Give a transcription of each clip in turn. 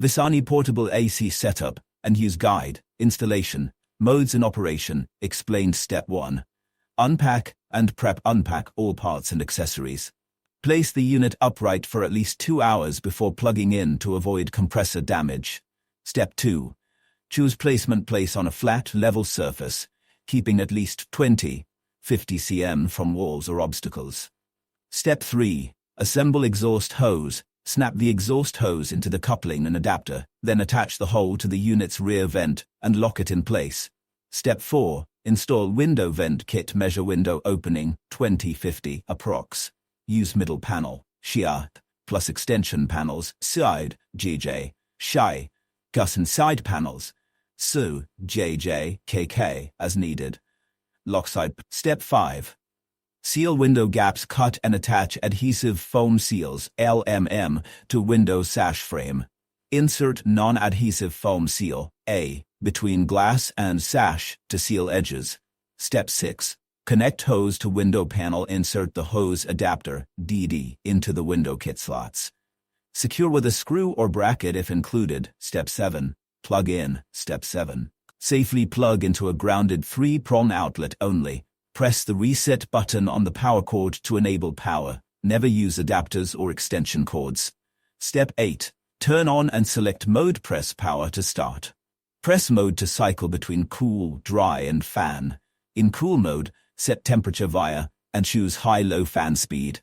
Vissani Portable AC Setup and Use Guide, Installation, Modes and Operation, explained Step 1. Unpack and prep. Unpack all parts and accessories. Place the unit upright for at least 2 hours before plugging in to avoid compressor damage. Step 2. Choose placement. Place on a flat, level surface, keeping at least 20-50 cm from walls or obstacles. Step 3. Assemble exhaust hose. Snap the exhaust hose into the coupling and adapter, then attach the hole to the unit's rear vent and lock it in place. Step 4. Install window vent kit. Measure window opening 20-50 approx. Use middle panel, shear, plus extension panels, side, GJ, shy, gus and side panels, SU, JJ, KK, as needed. Lock side. Step 5. Seal window gaps. Cut and attach adhesive foam seals, LMM, to window sash frame. Insert non-adhesive foam seal, A, between glass and sash to seal edges. Step 6. Connect hose to window panel. Insert the hose adapter, DD, into the window kit slots. Secure with a screw or bracket if included. Step 7. Plug in. Step 7. Safely plug into a grounded 3-prong outlet only. Press the reset button on the power cord to enable power. Never use adapters or extension cords. Step 8. Turn on and select mode. Press power to start. Press mode to cycle between cool, dry, and fan. In cool mode, set temperature via and choose high-low fan speed.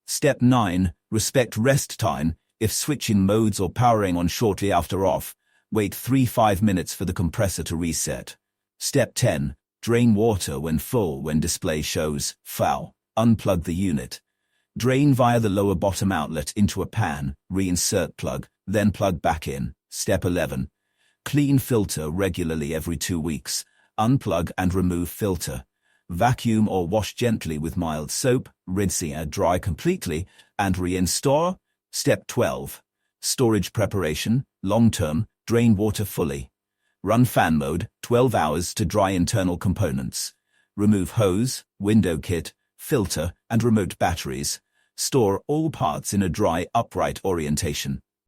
Step 9. Respect rest time. If switching modes or powering on shortly after off, wait 3-5 minutes for the compressor to reset. Step 10. Drain water when full. When display shows foul, unplug the unit. Drain via the lower bottom outlet into a pan, reinsert plug, then plug back in. Step 11. Clean filter regularly every 2 weeks. Unplug and remove filter. Vacuum or wash gently with mild soap, rinse and dry completely, and reinstall. Step 12. Storage preparation, long-term, drain water fully. Run fan mode, 12 hours to dry internal components. Remove hose, window kit, filter, and remote batteries. Store all parts in a dry, upright orientation.